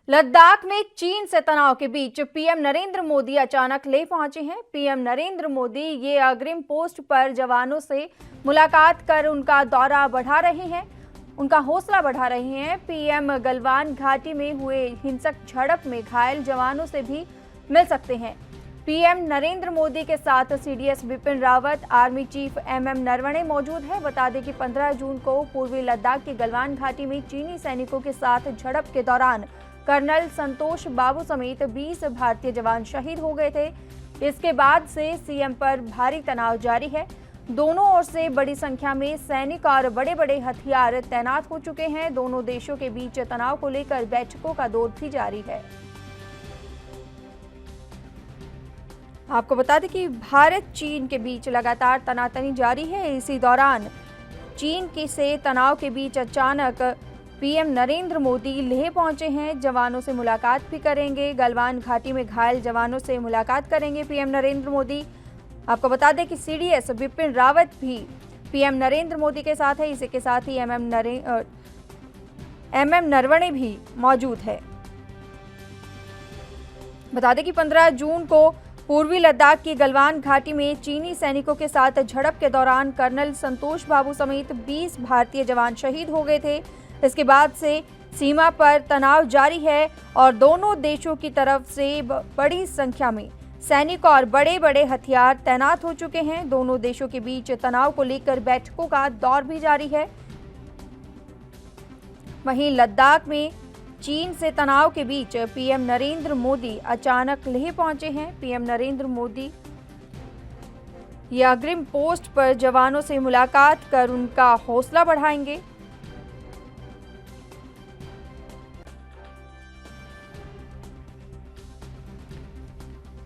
लद्दाख में चीन से तनाव के बीच पीएम नरेंद्र मोदी अचानक लेह पहुंचे हैं। पीएम नरेंद्र मोदी ये अग्रिम पोस्ट पर जवानों से मुलाकात कर उनका दौरा बढ़ा रहे हैं, उनका हौसला बढ़ा रहे हैं। पीएम गलवान घाटी में हुए हिंसक झड़प में घायल जवानों से भी मिल सकते हैं। पीएम नरेंद्र मोदी के साथ CDS Bipin Rawat, army chief MM Naravane मौजूद है। बता दें कि 15 जून को पूर्वी लद्दाख की गलवान घाटी में चीनी सैनिकों के साथ झड़प के दौरान कर्नल संतोष बाबू समेत 20 भारतीय जवान शहीद हो गए थे। इसके बाद से सीएम पर भारी तनाव जारी है। दोनों ओर से बड़ी संख्या में सैनिक और बड़े बड़े हथियार तैनात हो चुके हैं। दोनों देशों के बीच तनाव को लेकर बैठकों का दौर भी जारी है। आपको बता दें कि भारत चीन के बीच लगातार तनातनी जारी है। इसी दौरान चीन के से तनाव के बीच अचानक पीएम नरेंद्र मोदी लेह पहुंचे हैं। जवानों से मुलाकात भी करेंगे। गलवान घाटी में घायल जवानों से मुलाकात करेंगे पीएम नरेंद्र मोदी। आपको बता दें कि सीडीएस बिपिन रावत भी पीएम नरेंद्र मोदी के साथ है। इसी के साथ ही एमएम नरवणे भी मौजूद है। बता दें कि 15 जून को पूर्वी लद्दाख की गलवान घाटी में चीनी सैनिकों के साथ झड़प के दौरान कर्नल संतोष बाबू समेत 20 भारतीय जवान शहीद हो गए थे। इसके बाद से सीमा पर तनाव जारी है और दोनों देशों की तरफ से बड़ी संख्या में सैनिक और बड़े बड़े हथियार तैनात हो चुके हैं। दोनों देशों के बीच तनाव को लेकर बैठकों का दौर भी जारी है। वहीं लद्दाख में चीन से तनाव के बीच पीएम नरेंद्र मोदी अचानक लेह पहुंचे हैं। पीएम नरेंद्र मोदी ये अग्रिम पोस्ट पर जवानों से मुलाकात कर उनका हौसला बढ़ाएंगे।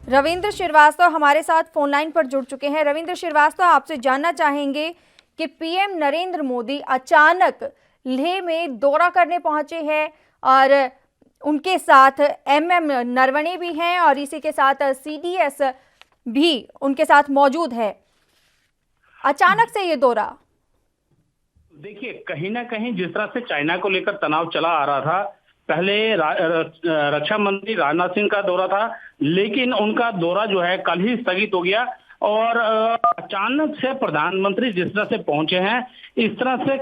रविंद्र श्रीवास्तव हमारे साथ फोन लाइन पर जुड़ चुके हैं। रविंद्र श्रीवास्तव, आपसे जानना चाहेंगे कि पीएम नरेंद्र मोदी अचानक लेह में दौरा करने पहुंचे हैं और उनके साथ एमएम नरवणे भी हैं और इसी के साथ सीडीएस भी उनके साथ मौजूद है। अचानक से ये दौरा, देखिए, कहीं ना कहीं जिस तरह से चाइना को लेकर तनाव चला आ रहा था, पहले रक्षा मंत्री राजनाथ सिंह का दौरा था, लेकिन उनका दौरा जो है कल ही स्थगित हो गया और अचानक से प्रधानमंत्री जिस तरह से पहुंचे हैं, इस तरह से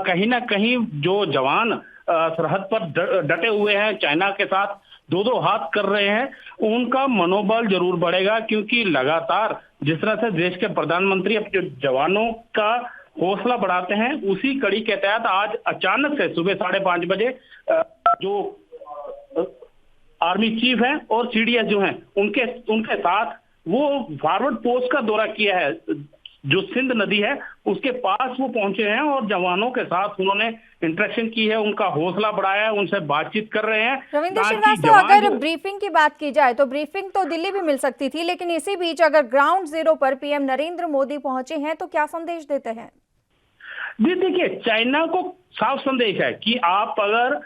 कहीं ना कहीं जो जवान सरहद पर डटे हुए हैं, चाइना के साथ दो दो हाथ कर रहे हैं, उनका मनोबल जरूर बढ़ेगा। क्योंकि लगातार जिस तरह से देश के प्रधानमंत्री अपने जवानों का हौसला बढ़ाते हैं, उसी कड़ी के तहत आज अचानक से सुबह 5:30 बजे जो आर्मी चीफ हैं और सीडीएस जो हैं उनके साथ वो फॉरवर्ड पोस्ट का दौरा किया है। जो सिंध नदी है उसके पास वो पहुंचे हैं और जवानों के साथ उन्होंने इंटरेक्शन की है, उनका हौसला बढ़ाया है, उनसे बातचीत कर रहे हैं। रविंद्र श्रीवास्तव, अगर ब्रीफिंग की बात की जाए तो ब्रीफिंग तो दिल्ली भी मिल सकती थी, लेकिन इसी बीच अगर ग्राउंड जीरो पर पीएम नरेंद्र मोदी पहुंचे हैं तो क्या संदेश देते हैं? जी देखिए, चाइना को साफ संदेश है कि आप अगर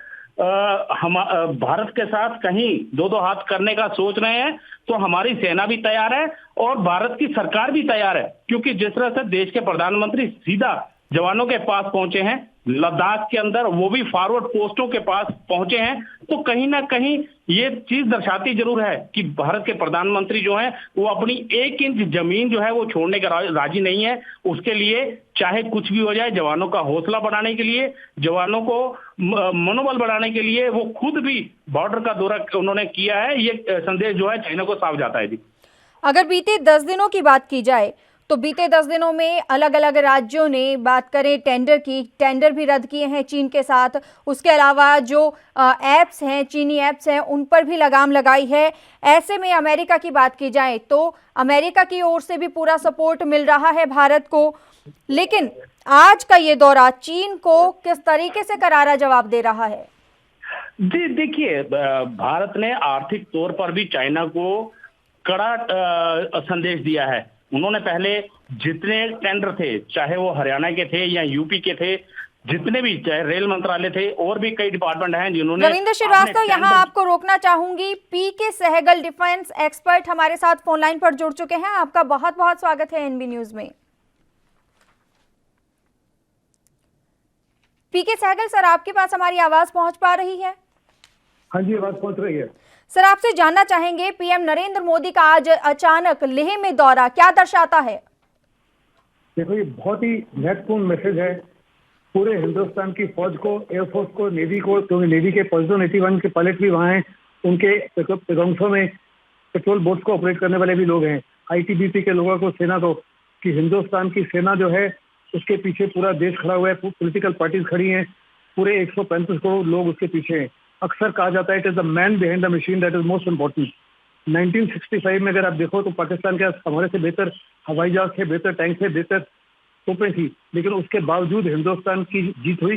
हम भारत के साथ कहीं दो दो हाथ करने का सोच रहे हैं तो हमारी सेना भी तैयार है और भारत की सरकार भी तैयार है। क्योंकि जिस तरह से देश के प्रधानमंत्री सीधा जवानों के पास पहुंचे हैं लद्दाख के अंदर, वो भी फॉरवर्ड पोस्टों के पास पहुंचे हैं, तो कहीं ना कहीं ये चीज दर्शाती जरूर है कि भारत के प्रधानमंत्री जो हैं वो अपनी 1 इंच जमीन जो है वो छोड़ने का राजी नहीं है। उसके लिए चाहे कुछ भी हो जाए, जवानों का हौसला बढ़ाने के लिए, जवानों को मनोबल बढ़ाने के लिए वो खुद भी बॉर्डर का दौरा उन्होंने किया है। ये संदेश जो है चाइना को साफ जाता है। जी, अगर बीते 10 दिनों की बात की जाए तो बीते 10 दिनों में अलग अलग राज्यों ने बात करें टेंडर की, टेंडर भी रद्द किए हैं चीन के साथ। उसके अलावा जो ऐप्स हैं, चीनी ऐप्स हैं, उन पर भी लगाम लगाई है। ऐसे में अमेरिका की बात की जाए तो अमेरिका की ओर से भी पूरा सपोर्ट मिल रहा है भारत को। लेकिन आज का ये दौरा चीन को किस तरीके से करारा जवाब दे रहा है? जी देखिए, भारत ने आर्थिक तौर पर भी चाइना को कड़ा संदेश दिया है। उन्होंने पहले जितने टेंडर थे, चाहे वो हरियाणा के थे या यूपी के थे, जितने भी, चाहे रेल मंत्रालय थे और भी कई डिपार्टमेंट हैं जिन्होंने। रविंद्र श्रीवास्तव, यहाँ आपको रोकना चाहूंगी। पीके सहगल, डिफेंस एक्सपर्ट, हमारे साथ फोन लाइन पर जुड़ चुके हैं। आपका बहुत बहुत स्वागत है एनबी न्यूज में। पीके सहगल सर, आपके पास हमारी आवाज पहुंच पा रही है? हाँ जी, आवाज पहुंच रही है। सर, आपसे जानना चाहेंगे, पीएम नरेंद्र मोदी का आज अचानक लेह में दौरा क्या दर्शाता है? देखो, ये बहुत ही महत्वपूर्ण मैसेज है पूरे हिंदुस्तान की फौज को, एयरफोर्स को, नेवी को, क्योंकि नेवी के पॉजिटिव 81 के पायलट भी वहाँ हैं, उनके पेगोंगसों में पेट्रोल बोट्स को ऑपरेट करने वाले भी लोग हैं, आईटीबीपी के लोगों को, सेना को, कि हिंदुस्तान की सेना जो है उसके पीछे पूरा देश खड़ा हुआ है, पॉलिटिकल पार्टीज खड़ी हैं, पूरे 135 करोड़ लोग उसके पीछे हैं। अक्सर कहा जाता है it is the man behind the machine that is most important. 1965 में अगर आप देखो तो पाकिस्तान के हमारे से बेहतर हवाई जहाज थे, बेहतर टैंक थे, बेहतर तोपें थी, लेकिन उसके बावजूद हिंदुस्तान की जीत हुई,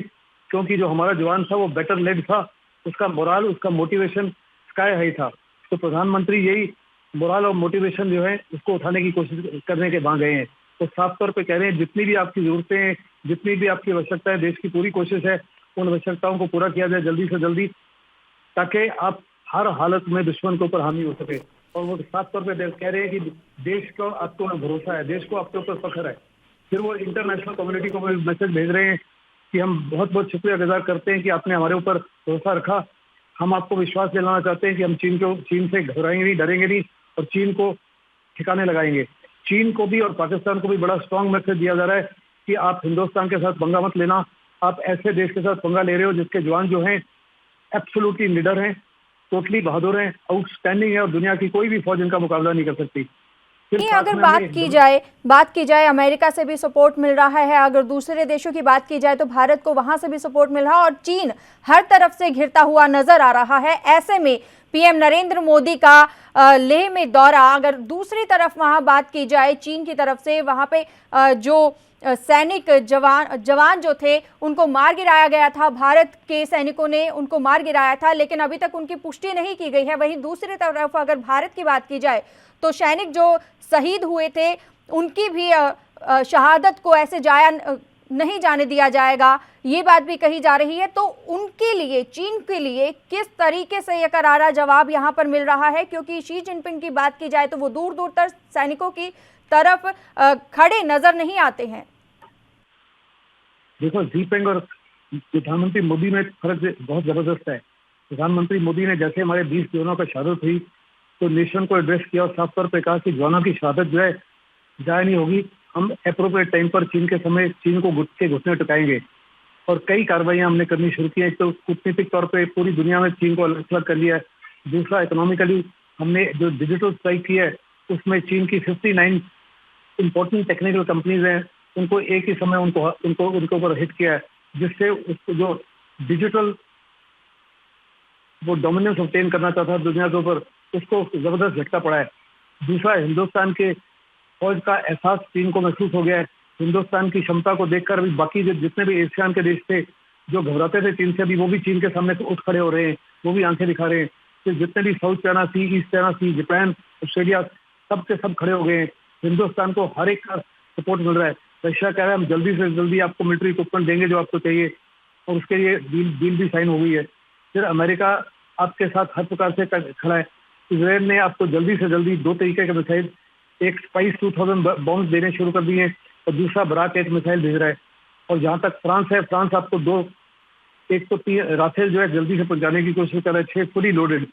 क्योंकि जो हमारा जवान था वो बेटर लेड था, उसका मोराल, उसका मोटिवेशन स्काई हाई था। तो प्रधानमंत्री यही मोराल और मोटिवेशन जो है उसको उठाने की कोशिश करने के वहां गए हैं। तो साफ तौर पे कह रहे हैं जितनी भी आपकी जरूरतें हैं, जितनी भी आपकी आवश्यकता है, देश की पूरी कोशिश है उन आवश्यकताओं को पूरा किया जाए जल्दी से जल्दी, ताकि आप हर हालत में दुश्मन के ऊपर हावी हो सके। और वो साफ तौर पे कह रहे हैं कि देश को आपको भरोसा है, देश को आपके ऊपर फख्र है। फिर वो इंटरनेशनल कम्युनिटी को मैसेज भेज रहे हैं कि हम बहुत बहुत शुक्रिया गुजार करते हैं कि आपने हमारे ऊपर भरोसा रखा। हम आपको विश्वास दिलाना चाहते हैं कि हम चीन से घबराएंगे नहीं, डरेंगे नहीं और चीन को ठिकाने लगाएंगे। चीन को भी और पाकिस्तान को भी बड़ा स्ट्रांग मैसेज दिया जा रहा है कि आप हिंदुस्तान के साथ पंगा मत लेना। आप ऐसे देश के साथ पंगा ले रहे हो जिसके जवान जो हैं एब्सोल्युटली निडर हैं, टोटली बहादुर हैं, आउटस्टैंडिंग है और दुनिया की कोई भी फौज इनका मुकाबला नहीं कर सकती। नहीं, अगर बात की जाए अमेरिका से भी सपोर्ट मिल रहा है, अगर दूसरे देशों की बात की जाए तो भारत को वहां से भी सपोर्ट मिल रहा है और चीन हर तरफ से घिरता हुआ नजर आ रहा है। ऐसे में पीएम नरेंद्र मोदी का लेह में दौरा, अगर दूसरी तरफ वहां बात की जाए चीन की तरफ से, वहां पे जो सैनिक जवान जो थे उनको मार गिराया गया था, भारत के सैनिकों ने उनको मार गिराया था, लेकिन अभी तक उनकी पुष्टि नहीं की गई है। वहीं दूसरी तरफ अगर भारत की बात की जाए तो सैनिक जो शहीद हुए थे उनकी भी शहादत को ऐसे जाया नहीं जाने दिया जाएगा, ये बात भी कही जा रही है। तो उनके लिए, चीन के लिए किस तरीके से यह करारा जवाब यहाँ पर मिल रहा है? क्योंकि शी जिनपिंग की बात की जाए तो वो दूर दूर तक सैनिकों की तरफ खड़े नजर नहीं आते हैं। देखो, जीपेंग और प्रधानमंत्री मोदी में फर्क बहुत जबरदस्त है। प्रधानमंत्री मोदी ने जैसे हमारे 20 जवानों का शहादत हुई तो नेशन को एड्रेस किया और साफ तौर पे कहा कि जवानों की शहादत जो है जाया नहीं होगी, हम एप्रोप्रिएट टाइम पर चीन को घुटने टिकाएंगे। और कई कार्रवाइयां हमने करनी शुरू की हैं। तो कूटनीतिक तौर पे पूरी दुनिया में चीन को अलग थलग कर लिया है। दूसरा, इकोनॉमिकली हमने जो डिजिटल स्ट्राइक की है उसमें चीन की 59 इंपॉर्टेंट टेक्निकल कंपनीज हैं, उनको एक ही समय उनके ऊपर हिट किया है, जिससे उसको जो डिजिटल वो डोमिनेंस ऑब्टेन करना चाहता है दुनिया के ऊपर, उसको जबरदस्त झटका पड़ा है। दूसरा, हिंदुस्तान के फौज का एहसास चीन को महसूस हो गया है। हिंदुस्तान की क्षमता को देखकर अभी बाकी जितने भी एशियान के देश थे जो घबराते थे चीन से, अभी वो भी चीन के सामने उठ खड़े हो रहे हैं, वो भी आंखें दिखा रहे हैं। तो जितने भी साउथ चाइना सी, ईस्ट चाइना सी, जापान, ऑस्ट्रेलिया, सब के सब खड़े हो गए हैं। हिंदुस्तान को हर एक का सपोर्ट मिल रहा है। रशिया कह रहा है हम जल्दी से जल्दी आपको मिलिट्री इक्विपमेंट देंगे जो आपको चाहिए, और उसके लिए डील भी साइन हो गई है। फिर अमेरिका आपके साथ हर प्रकार से खड़ा है। इसराइल ने आपको जल्दी से जल्दी 2 तरीके के मिसाइल, एक स्पाइस 2000 बॉम्ब देने शुरू कर दिए और दूसरा बराक 1 मिसाइल भेज रहा है। और जहां तक फ्रांस है, फ्रांस आपको एक तो 3 राफेल जो है जल्दी से पहुंचाने की कोशिश कर रहा है, 6 फुली लोडेड,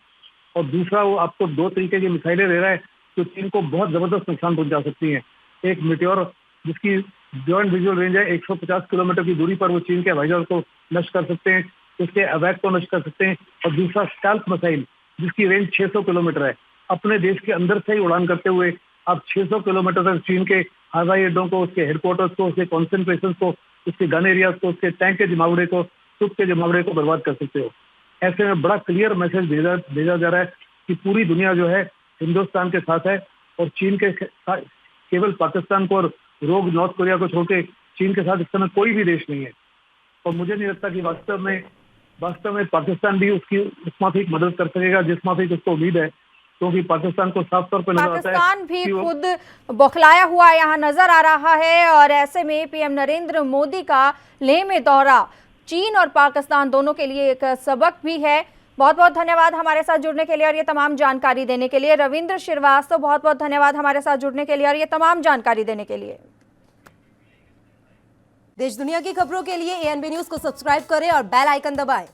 और दूसरा वो आपको 2 तरीके की मिसाइलें दे रहा है जो चीन को बहुत जबरदस्त नुकसान पहुंचा सकती हैं। एक मिट्योर जिसकी जॉइंट विजुअल रेंज है 150 किलोमीटर की दूरी पर वो चीन के हवाई जहाज को नष्ट कर सकते हैं, उसके अवैध को नष्ट कर सकते हैं। और दूसरा स्कैल्प मिसाइल जिसकी रेंज 600 किलोमीटर है, अपने देश के अंदर से ही उड़ान करते हुए आप 600 किलोमीटर तक चीन के हवाई अड्डों को, उसके हेडक्वार्टर्स को, उसके कॉन्सेंट्रेशन को, उसके गन एरियाज को, उसके टैंक के जमावड़े को, तुप के जमावड़े को बर्बाद कर सकते हो। ऐसे में बड़ा क्लियर मैसेज भेजा जा रहा है कि पूरी दुनिया जो है हिंदुस्तान के साथ है और चीन के केवल पाकिस्तान को और रोग नॉर्थ कोरिया को छोड़ के चीन के साथ इस समय कोई भी देश नहीं है। और मुझे नहीं लगता कि वास्तव में पाकिस्तान भी उसकी उस माफिक मदद कर सकेगा जिस माफिक उसको उम्मीद है, क्योंकि पाकिस्तान को साफ तौर पर नजर आता है पाकिस्तान भी खुद बौखलाया हुआ यहाँ नजर आ रहा है। और ऐसे में पीएम नरेंद्र मोदी का लेह में दौरा चीन और पाकिस्तान दोनों के लिए एक सबक भी है। बहुत बहुत धन्यवाद हमारे साथ जुड़ने के लिए और ये तमाम जानकारी देने के लिए। रविंद्र श्रीवास्तव, बहुत बहुत धन्यवाद हमारे साथ जुड़ने के लिए और ये तमाम जानकारी देने के लिए। देश दुनिया की खबरों के लिए ANB न्यूज को सब्सक्राइब करें और बेल आइकन दबाएं।